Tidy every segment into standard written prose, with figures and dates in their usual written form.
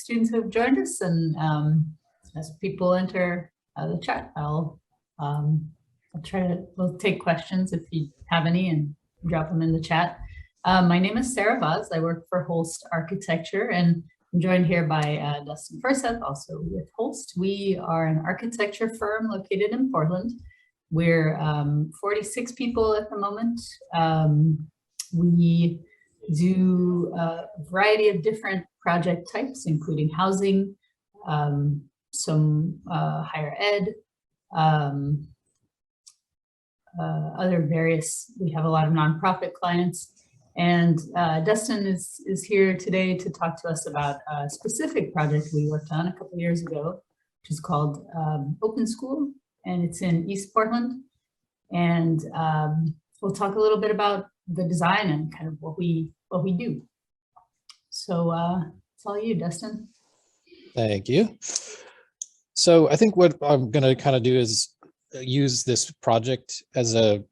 students who have joined us, and as people enter the chat, I'll try to, we'll take questions if you have any and drop them in the chat. My name is Sarah Vaz. I work for Holst Architecture, and I'm joined here by Dustin Furseth, also with Holst. We are an architecture firm located in Portland. We're 46 people at the moment. We do a variety of different project types, including housing, some higher ed, other various, we have a lot of nonprofit clients. And Dustin is here today to talk to us about a specific project we worked on a couple of years ago, which is called Open School, and it's in East Portland. And we'll talk a little bit about the design and kind of what we do. So it's all you, Dustin. Thank you. So I think what I'm going to kind of do is use this project as to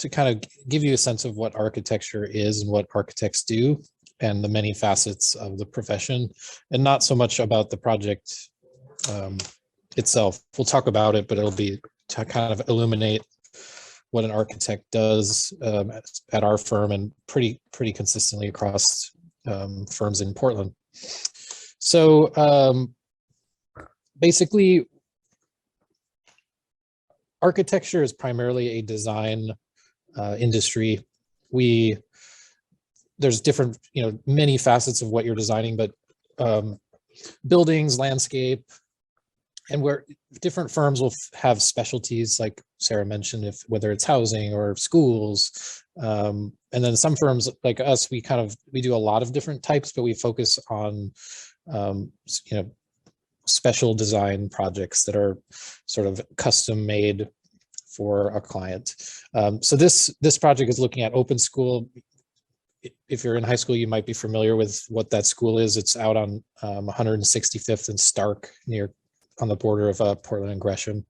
kind of give you a sense of what architecture is and what architects do and the many facets of the profession, and not so much about the project itself. We'll talk about it, but it'll be to kind of illuminate what an architect does at our firm and pretty consistently across firms in Portland. So basically, architecture is primarily a design industry. There's different, many facets of what you're designing, but buildings, landscape, and where different firms will have specialties, like Sarah mentioned, whether it's housing or schools. And then some firms like us, we do a lot of different types, but we focus on, special design projects that are sort of custom made for a client. So this project is looking at Open School. If you're in high school, you might be familiar with what that school is. It's out on 165th and Stark, on the border of Portland and Gresham.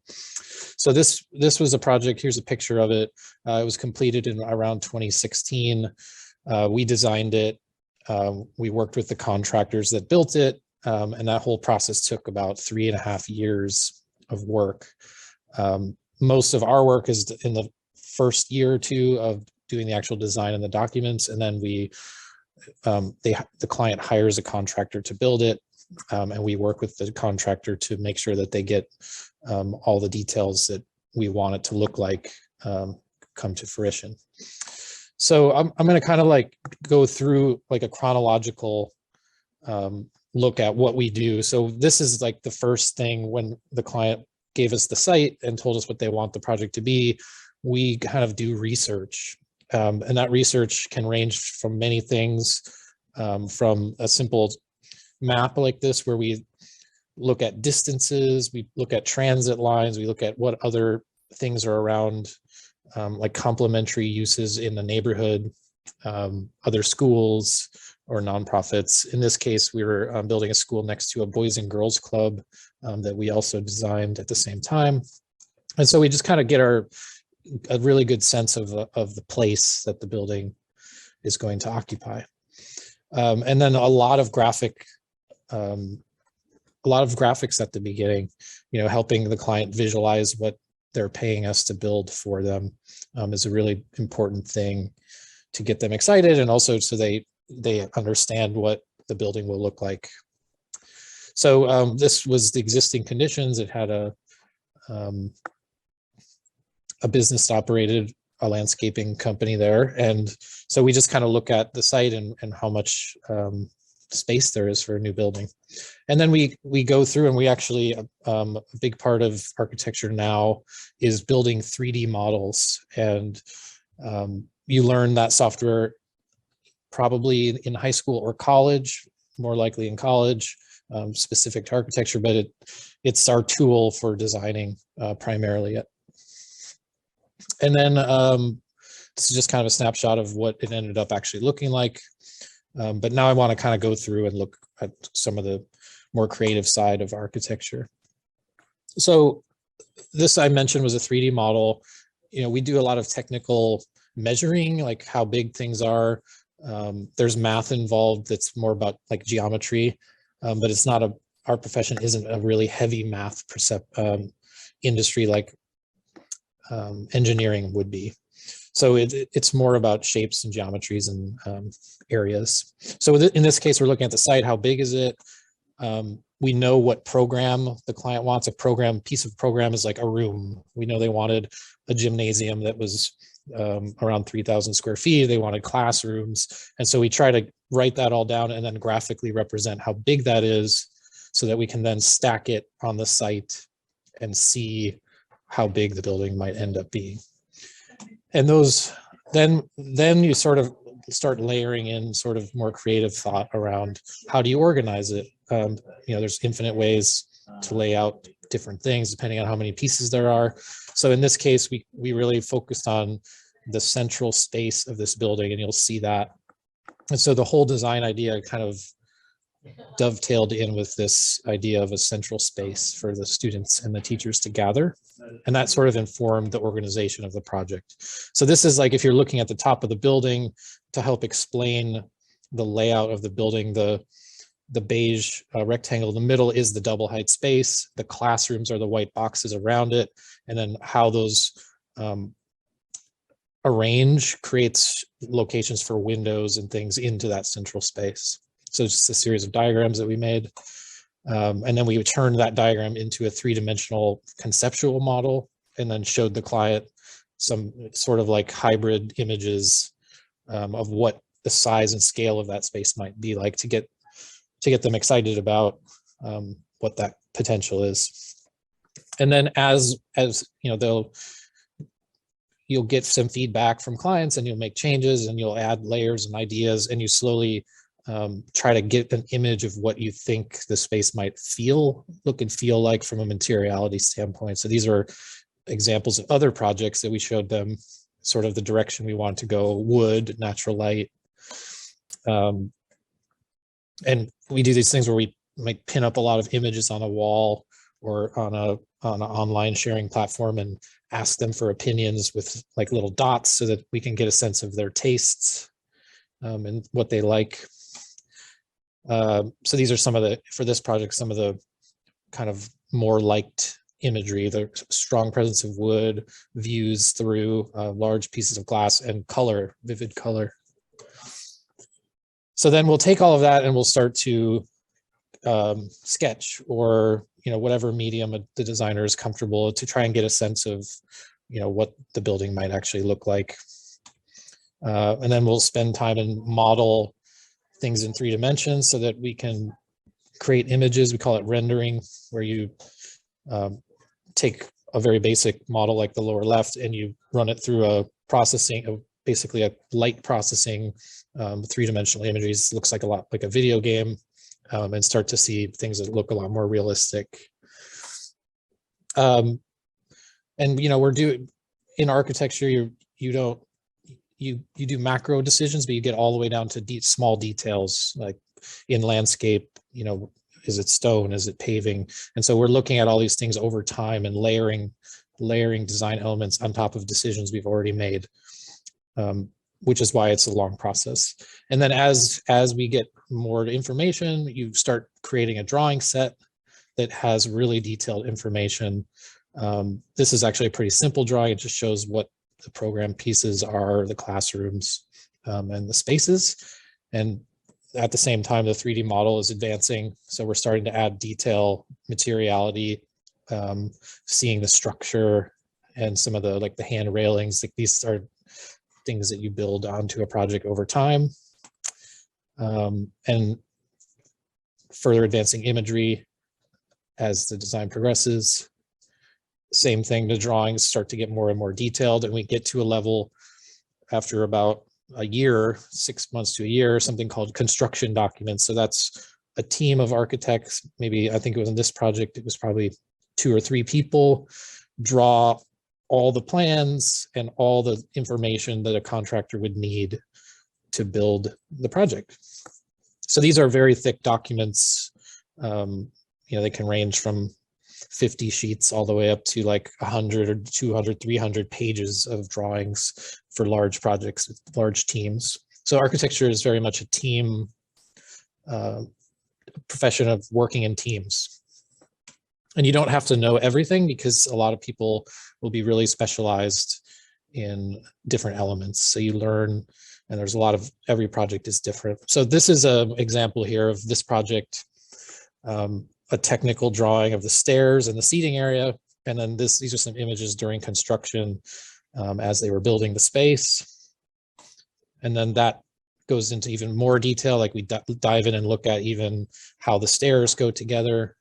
So this was a project. Here's a picture of it. It was completed in around 2016. We designed it. We worked with the contractors that built it. And that whole process took about 3.5 years of work. Most of our work is in the first year or two of doing the actual design and the documents, and then the client hires a contractor to build it, and we work with the contractor to make sure that they get all the details that we want it to look like come to fruition. So I'm going to kind of like go through like a chronological look at what we do. So this is like the first thing. When the client gave us the site and told us what they want the project to be, we kind of do research. And that research can range from many things, from a simple map like this, where we look at distances, we look at transit lines, we look at what other things are around, like complementary uses in the neighborhood, other schools or nonprofits. In this case, we were building a school next to a Boys and Girls Club that we also designed at the same time. And so we just kind of get a really good sense of the place that the building is going to occupy. And then a lot of graphics at the beginning, helping the client visualize what they're paying us to build for them is a really important thing to get them excited, and also so they understand what the building will look like. So this was the existing conditions. It had a business operated a landscaping company there, and so we just kind of look at the site and how much space there is for a new building. And then we go through, and we actually a big part of architecture now is building 3D models, and you learn that software probably in high school or college, more likely in college, specific to architecture, but it's our tool for designing primarily. And then this is just kind of a snapshot of what it ended up actually looking like. But now I want to kind of go through and look at some of the more creative side of architecture. So this I mentioned was a 3D model. We do a lot of technical measuring, like how big things are. There's math involved that's more about like geometry. but it's not our profession isn't a really heavy math industry like engineering would be. So it's more about shapes and geometries and areas. So in this case, we're looking at the site. How big is it? We know what program the client wants. A piece of program is like a room. We know they wanted a gymnasium that was around 3,000 square feet. They wanted classrooms. And so we try to write that all down and then graphically represent how big that is so that we can then stack it on the site and see how big the building might end up being. And those, then you sort of start layering in sort of more creative thought around how do you organize it? There's infinite ways to lay out different things depending on how many pieces there are. So in this case, we really focused on the central space of this building, and you'll see that. And so the whole design idea kind of dovetailed in with this idea of a central space for the students and the teachers to gather. And that sort of informed the organization of the project. So this is like, if you're looking at the top of the building to help explain the layout of the building, the beige rectangle in the middle is the double height space. The classrooms are the white boxes around it. And then how those arrange creates locations for windows and things into that central space. So it's just a series of diagrams that we made. And then we turned that diagram into a three-dimensional conceptual model and then showed the client some sort of like hybrid images of what the size and scale of that space might be like to get them excited about what that potential is. And then as you know, you'll get some feedback from clients and you'll make changes and you'll add layers and ideas, and you slowly try to get an image of what you think the space might look and feel like from a materiality standpoint. So these are examples of other projects that we showed them sort of the direction we want to go: wood, natural light. And we do these things where we might pin up a lot of images on a wall or on an online sharing platform and ask them for opinions with like little dots so that we can get a sense of their tastes and what they like. So these are for this project, some of the kind of more liked imagery: the strong presence of wood, views through large pieces of glass, and color, vivid color. So then we'll take all of that and we'll start to sketch, or whatever medium the designer is comfortable, to try and get a sense of what the building might actually look like. And then we'll spend time and model things in 3 dimensions so that we can create images. We call it rendering, where you take a very basic model like the lower left and you run it through a processing, basically a light processing, 3-dimensional images. Looks like a lot like a video game, and start to see things that look a lot more realistic. And we're doing in architecture, you do macro decisions, but you get all the way down to small details, like in landscape, is it stone, is it paving? And so we're looking at all these things over time and layering design elements on top of decisions we've already made, which is why it's a long process. And then as we get more information, you start creating a drawing set that has really detailed information. This is actually a pretty simple drawing. It just shows what the program pieces are, the classrooms, and the spaces. And at the same time, the 3D model is advancing. So we're starting to add detail, materiality, seeing the structure and some of the hand railings. Like, these are things that you build onto a project over time. And further advancing imagery as the design progresses. Same thing, the drawings start to get more and more detailed, and we get to a level after about a year, 6 months to a year, something called construction documents. So that's a team of architects. Maybe, I think it was in this project, it was probably 2 or 3 people, draw all the plans and all the information that a contractor would need to build the project. So these are very thick documents. They can range from 50 sheets all the way up to like 100 or 200, 300 pages of drawings for large projects with large teams. So architecture is very much a team profession of working in teams. And you don't have to know everything because a lot of people will be really specialized in different elements. So you learn, and there's a lot of, every project is different. So this is an example here of this project, a technical drawing of the stairs and the seating area. And then these are some images during construction as they were building the space. And then that goes into even more detail, like we dive in and look at even how the stairs go together.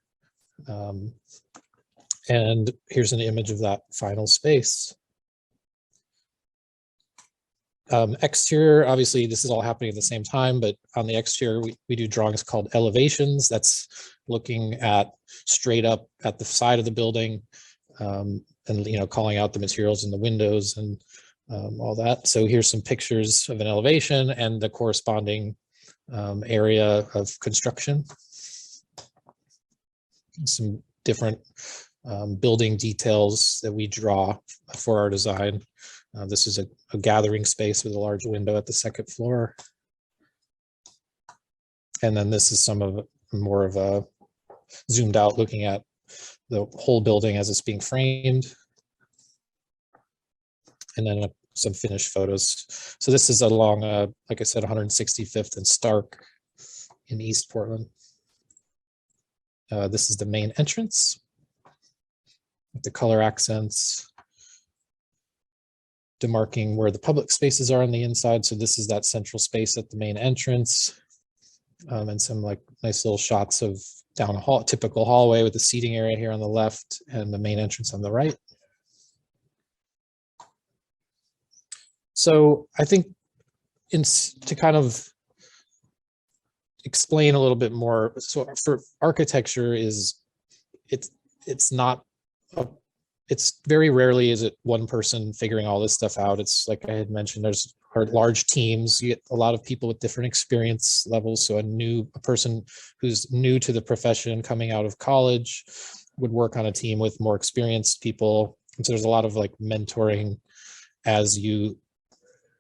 And here's an image of that final space. Exterior, obviously this is all happening at the same time, but on the exterior, we do drawings called elevations. That's looking at straight up at the side of the building, and calling out the materials in the windows and all that. So here's some pictures of an elevation and the corresponding area of construction. Some different building details that we draw for our design. This is a gathering space with a large window at the second floor. And then this is some of more of a zoomed out looking at the whole building as it's being framed. And then some finished photos. So this is along, like I said, 165th and Stark in East Portland. This is the main entrance with the color accents, demarking where the public spaces are on the inside. So this is that central space at the main entrance, and some like nice little shots of down a hall, typical hallway with the seating area here on the left and the main entrance on the right. So I think to kind of explain a little bit more, so for architecture it's very rarely is it one person figuring all this stuff out. It's like I had mentioned, there's large teams. You get a lot of people with different experience levels. So a person who's new to the profession coming out of college would work on a team with more experienced people. And so there's a lot of like mentoring as you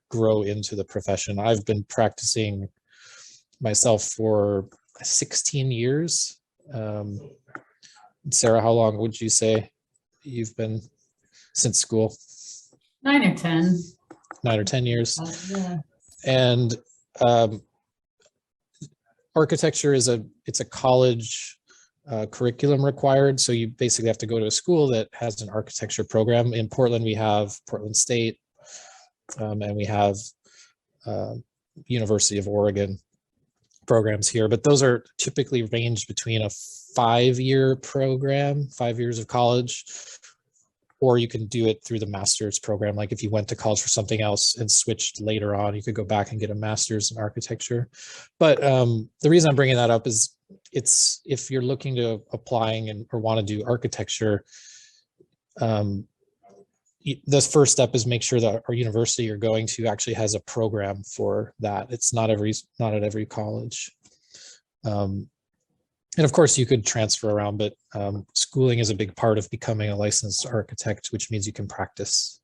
grow into the profession. I've been practicing myself for 16 years. Sarah, how long would you say you've been since school? 9 or 10. 9 or 10 years. Yeah. And architecture it's a college curriculum required. So you basically have to go to a school that has an architecture program. In Portland, we have Portland State, and we have University of Oregon programs here, but those are typically ranged between a 5-year program, 5 years of college, or you can do it through the master's program. Like if you went to college for something else and switched later on, you could go back and get a master's in architecture. But the reason I'm bringing that up is if you're looking to applying or want to do architecture, the first step is make sure that our university you're going to actually has a program for that. It's not at every college. And of course you could transfer around, but schooling is a big part of becoming a licensed architect, which means you can practice.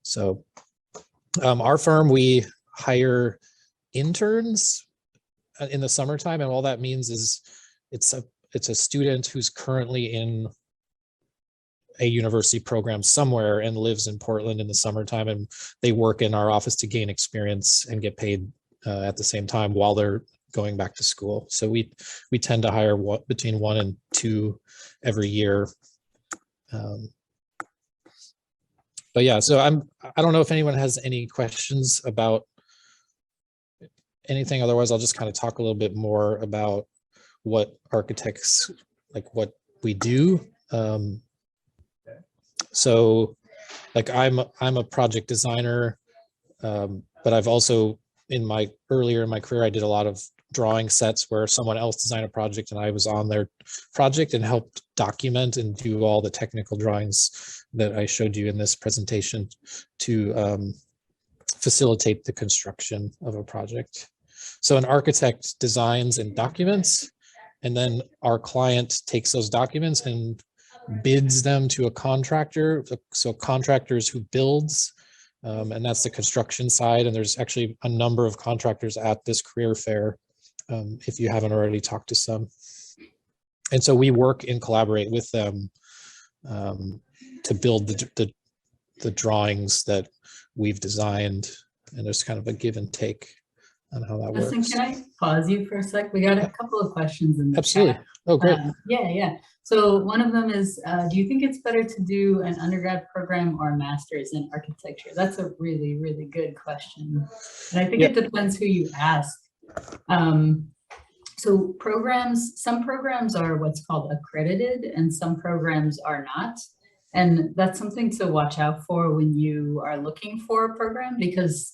So our firm, we hire interns in the summertime, and all that means is it's a student who's currently in a university program somewhere and lives in Portland in the summertime, and they work in our office to gain experience and get paid at the same time while they're going back to school. So we tend to hire between 1 and 2 every year. But yeah, so I don't know if anyone has any questions about anything. Otherwise, I'll just kind of talk a little bit more about what architects, like what we do. So like I'm a project designer, but I've also earlier in my career, I did a lot of drawing sets where someone else designed a project and I was on their project and helped document and do all the technical drawings that I showed you in this presentation to facilitate the construction of a project. So an architect designs and documents, and then our client takes those documents and bids them to a contractor. So contractors who builds, and that's the construction side. And there's actually a number of contractors at this career fair if you haven't already talked to some. And so we work and collaborate with them to build the drawings that we've designed, and there's kind of a give and take on how that Listen, works. can I pause you for a sec? We got a couple of questions in the Absolutely. chat. Oh, great. Yeah. So one of them is, do you think it's better to do an undergrad program or a master's in architecture? That's a really, really good question. And I think it depends who you ask. So some programs are what's called accredited and some programs are not. And that's something to watch out for when you are looking for a program because,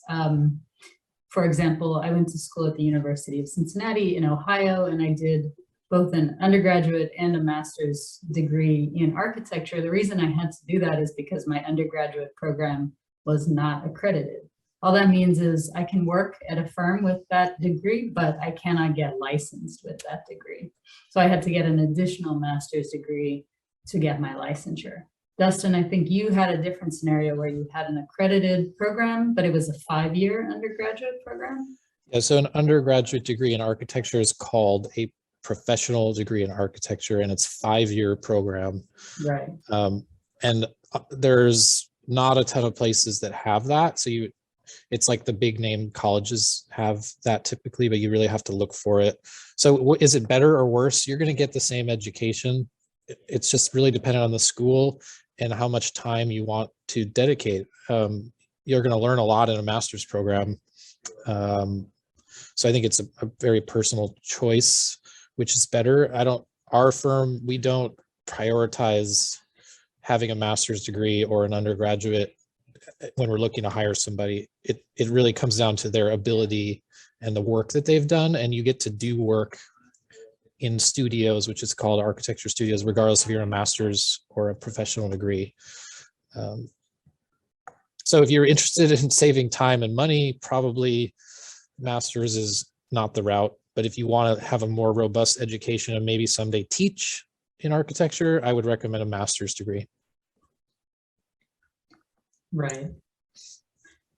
for example, I went to school at the University of Cincinnati in Ohio, and I did both an undergraduate and a master's degree in architecture. The reason I had to do that is because my undergraduate program was not accredited. All that means is I can work at a firm with that degree, but I cannot get licensed with that degree. So I had to get an additional master's degree to get my licensure. Dustin, I think you had a different scenario where you had an accredited program, but it was a 5-year undergraduate program. Yeah, so an undergraduate degree in architecture is called a professional degree in architecture, and it's a 5-year program. Right. And there's not a ton of places that have that. So it's like the big name colleges have that typically, but you really have to look for it. So is it better or worse? You're going to get the same education. It's just really dependent on the school and how much time you want to dedicate. You're going to learn a lot in a master's program. So I think it's a very personal choice, which is better. Our firm, we don't prioritize having a master's degree or an undergraduate when we're looking to hire somebody. It really comes down to their ability and the work that they've done, and you get to do work in studios, which is called architecture studios, regardless if you're a master's or a professional degree. So if you're interested in saving time and money, probably master's is not the route. But if you want to have a more robust education and maybe someday teach in architecture, I would recommend a master's degree. Right.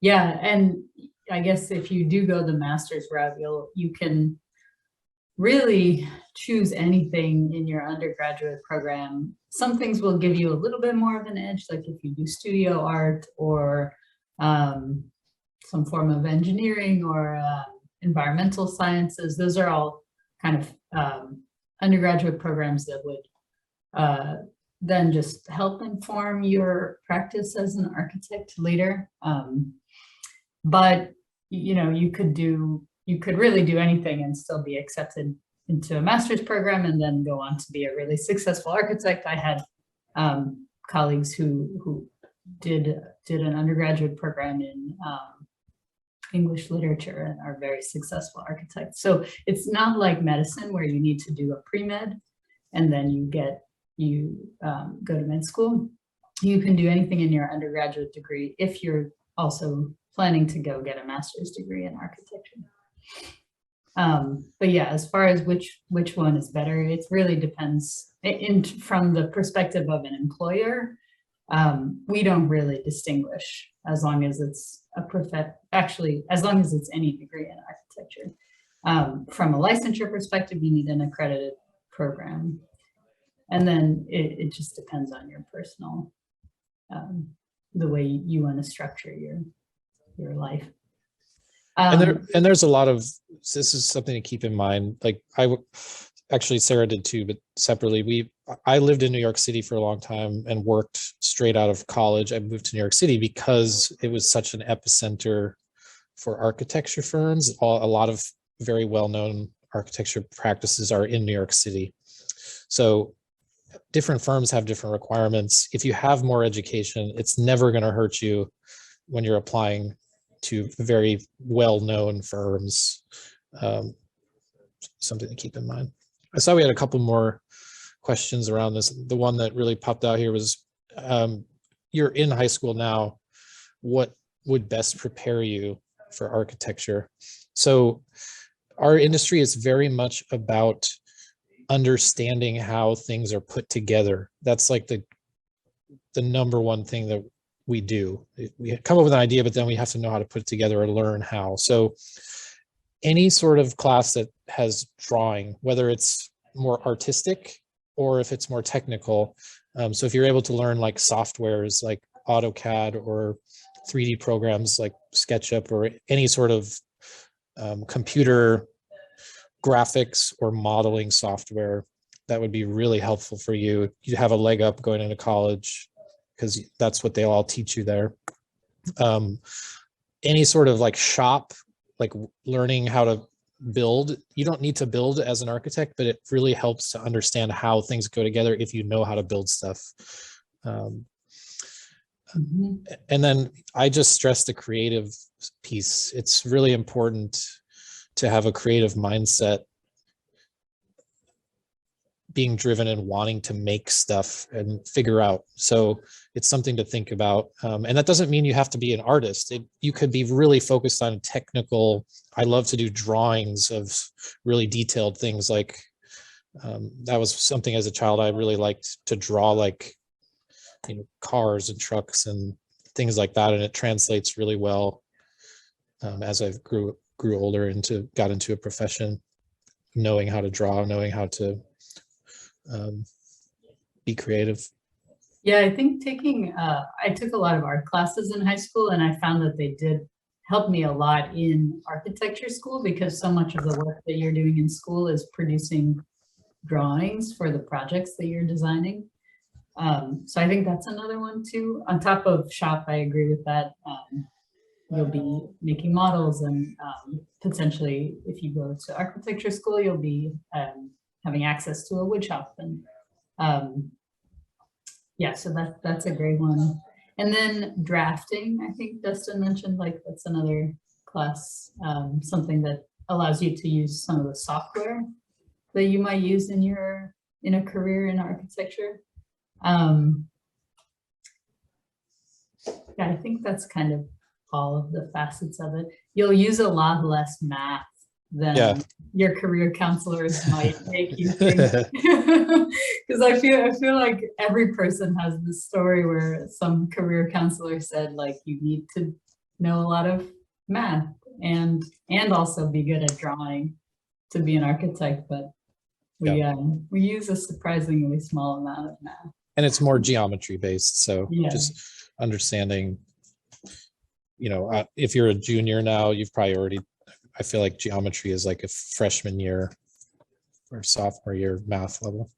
Yeah, and I guess if you do go the master's route, you can really choose anything in your undergraduate program. Some things will give you a little bit more of an edge, like if you do studio art or some form of engineering or environmental sciences. Those are all kind of undergraduate programs that would then just help inform your practice as an architect later. But you could really do anything and still be accepted into a master's program and then go on to be a really successful architect. I had colleagues who did an undergraduate program in English literature and are very successful architects. So it's not like medicine where you need to do a pre-med and then you go to med school. You can do anything in your undergraduate degree if you're also planning to go get a master's degree in architecture. But yeah, as far as which one is better, it really depends. From the perspective of an employer, we don't really distinguish as long as it's as long as it's any degree in architecture. From a licensure perspective, you need an accredited program. And then it just depends on your personal, the way you want to structure your life. And there's a lot of, this is something to keep in mind. Like actually Sarah did too, but separately, I lived in New York City for a long time and worked straight out of college. I moved to New York City because it was such an epicenter for architecture firms. A lot of very well-known architecture practices are in New York City. So different firms have different requirements. If you have more education, it's never going to hurt you when you're applying to very well-known firms. Something to keep in mind. I saw we had a couple more questions around this. The one that really popped out here was, you're in high school now. What would best prepare you for architecture? So our industry is very much about understanding how things are put together. That's like the number one thing that we do. We come up with an idea, but then we have to know how to put it together or learn how. So any sort of class that has drawing, whether it's more artistic or if it's more technical. So if you're able to learn like softwares like AutoCAD or 3D programs like SketchUp or any sort of computer graphics or modeling software, that would be really helpful for you. You have a leg up going into college because that's what they'll all teach you there. Any sort of like shop, like learning how to build. You don't need to build as an architect, but it really helps to understand how things go together if you know how to build stuff. And then I just stress the creative piece. It's really important to have a creative mindset, being driven and wanting to make stuff and figure out. So it's something to think about. And that doesn't mean you have to be an artist. You could be really focused on technical. I love to do drawings of really detailed things. Like that was something as a child I really liked to draw, like, you know, cars and trucks and things like that. And it translates really well as I grew older and got into a profession, knowing how to draw, knowing how to be creative. Yeah, I think I took a lot of art classes in high school, and I found that they did help me a lot in architecture school, because so much of the work that you're doing in school is producing drawings for the projects that you're designing. So I think that's another one too. On top of shop, I agree with that. You'll be making models, and potentially if you go to architecture school, you'll be having access to a wood shop. And yeah, so that's a great one. And then drafting, I think Dustin mentioned, like that's another class, something that allows you to use some of the software that you might use in a career in architecture. Yeah, I think that's kind of all of the facets of it. You'll use a lot less math than your career counselors might make you think. Because I feel like every person has this story where some career counselor said, like, you need to know a lot of math and also be good at drawing to be an architect, but we use a surprisingly small amount of math. And it's more geometry based. So Yeah. Just understanding, you know, if you're a junior now, you've probably already, I feel like geometry is like a freshman year or sophomore year math level.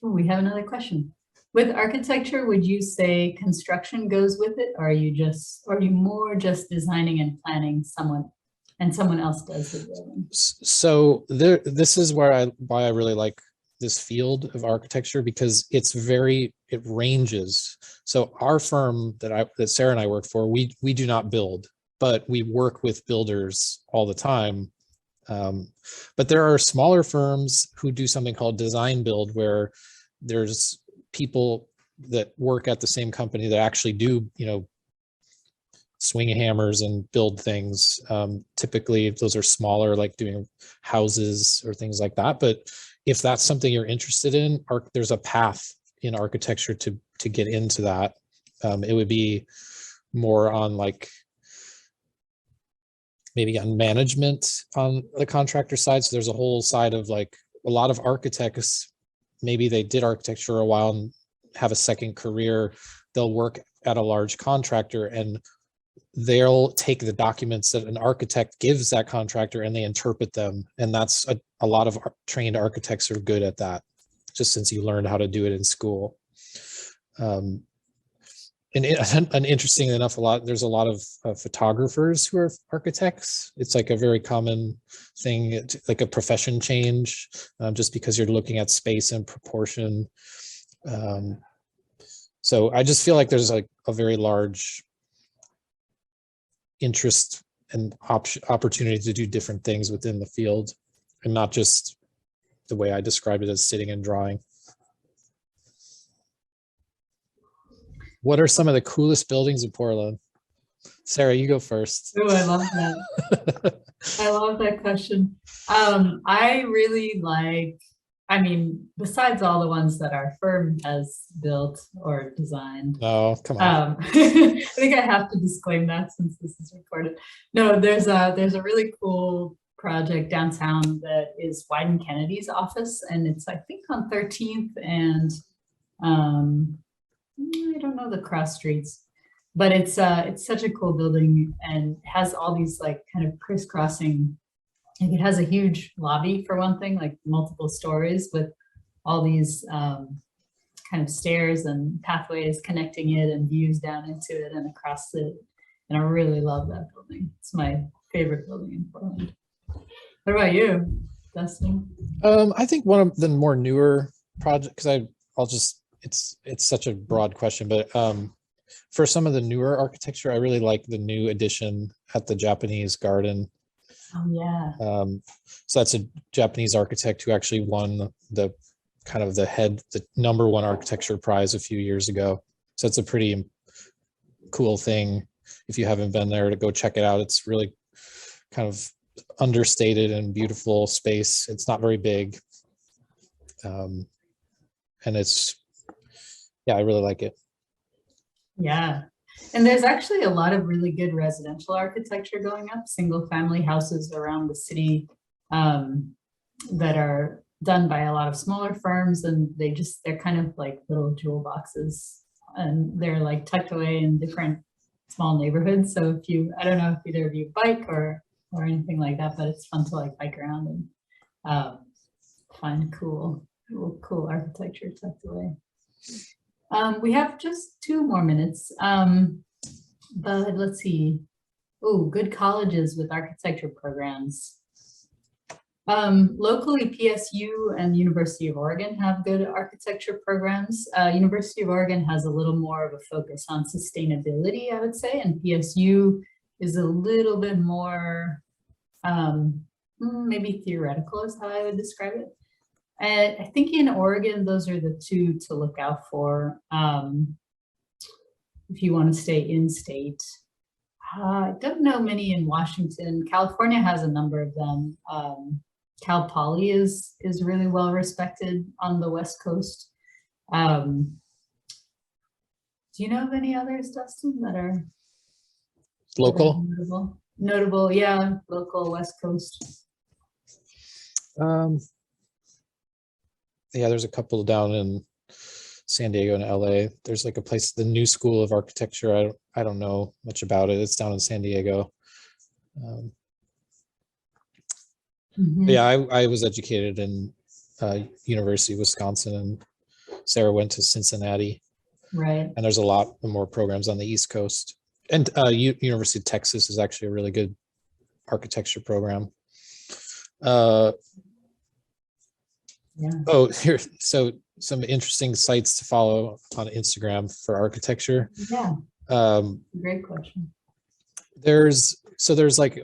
Ooh, we have another question. With architecture, would you say construction goes with it? Or are you more just designing and planning someone else does the building? So this is why I really like this field of architecture, because it ranges. So our firm that Sarah and I work for, we do not build, but we work with builders all the time. But there are smaller firms who do something called design build, where there's people that work at the same company that actually do, you know, swing hammers and build things. Typically those are smaller, like doing houses or things like that. But if that's something you're interested in, there's a path in architecture to get into that. It would be more on like maybe on management on the contractor side. So there's a whole side of like a lot of architects, maybe they did architecture a while and have a second career. They'll work at a large contractor and they'll take the documents that an architect gives that contractor and they interpret them. And that's a lot of trained architects are good at that, just since you learned how to do it in school. And interesting enough, there's a lot of photographers who are architects. It's like a very common thing, like a profession change, just because you're looking at space and proportion. So I just feel like there's like a very large interest and opportunity to do different things within the field, and not just the way I described it as sitting and drawing. What are some of the coolest buildings in Portland? Sarah, you go first. Oh, I love that. I love that question. I really like I mean, besides all the ones that our firm has built or designed. No, come on. I think I have to disclaim that since this is recorded. No, there's a really cool project downtown that is Wyden Kennedy's office, and it's I think on 13th and I don't know the cross streets, but it's such a cool building and has all these like kind of crisscrossing. Like it has a huge lobby for one thing, like multiple stories with all these kind of stairs and pathways connecting it and views down into it and across it. And I really love that building. It's my favorite building in Portland. What about you, Dustin? I think one of the more newer projects, because I'll just, it's such a broad question, but for some of the newer architecture, I really like the new addition at the Japanese Garden. Oh yeah. So that's a Japanese architect who actually won the kind of the #1 architecture prize a few years ago. So it's a pretty cool thing. If you haven't been there, to go check it out. It's really kind of understated and beautiful space. It's not very big. And it's, yeah, I really like it. Yeah. And there's actually a lot of really good residential architecture going up, single family houses around the city that are done by a lot of smaller firms, and they're kind of like little jewel boxes, and they're like tucked away in different small neighborhoods. So I don't know if either of you bike or anything like that, but it's fun to like bike around and find cool architecture tucked away. We have just 2 more minutes, but let's see. Oh, good colleges with architecture programs. Locally, PSU and University of Oregon have good architecture programs. University of Oregon has a little more of a focus on sustainability, I would say, and PSU is a little bit more maybe theoretical is how I would describe it. I think in Oregon, those are the 2 to look out for if you want to stay in state. I don't know many in Washington. California has a number of them. Cal Poly is really well respected on the West Coast. Do you know of any others, Dustin, that are Local? Notable, yeah, local West Coast. Yeah, there's a couple down in San Diego and LA. There's like a place, the New School of Architecture. I don't know much about it. It's down in San Diego. Yeah, I was educated in University of Wisconsin, and Sarah went to Cincinnati. Right. And there's a lot more programs on the East Coast. And University of Texas is actually a really good architecture program. Yeah. Oh, here, so some interesting sites to follow on Instagram for architecture. Yeah. Great question. There's like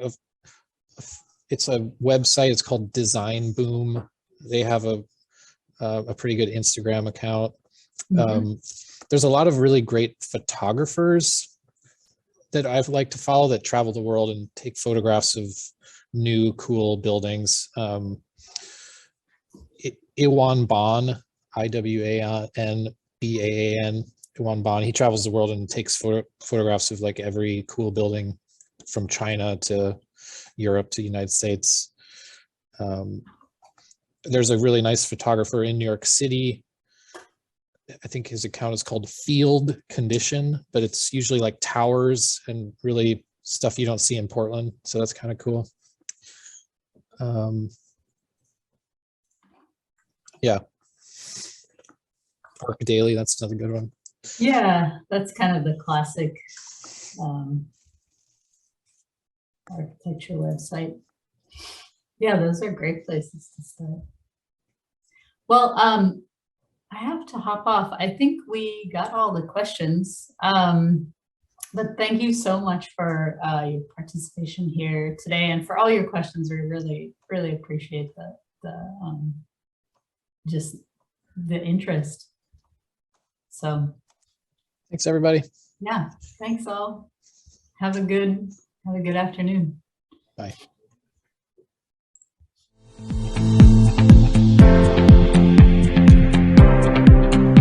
it's a website. It's called Design Boom. They have a pretty good Instagram account. There's a lot of really great photographers that I've liked to follow that travel the world and take photographs of new cool buildings. Iwan Ban, IWANBAAN, Iwan Ban, he travels the world and takes photographs of like every cool building from China to Europe to United States. There's a really nice photographer in New York City. I think his account is called Field Condition, but it's usually like towers and really stuff you don't see in Portland. So that's kind of cool. Yeah. Arc Daily, that's another good one. Yeah, that's kind of the classic architecture website. Yeah, those are great places to start. Well, I have to hop off. I think we got all the questions, but thank you so much for your participation here today and for all your questions. We really, really appreciate just the interest. So thanks, everybody. Yeah, thanks all. Have a good afternoon. Bye.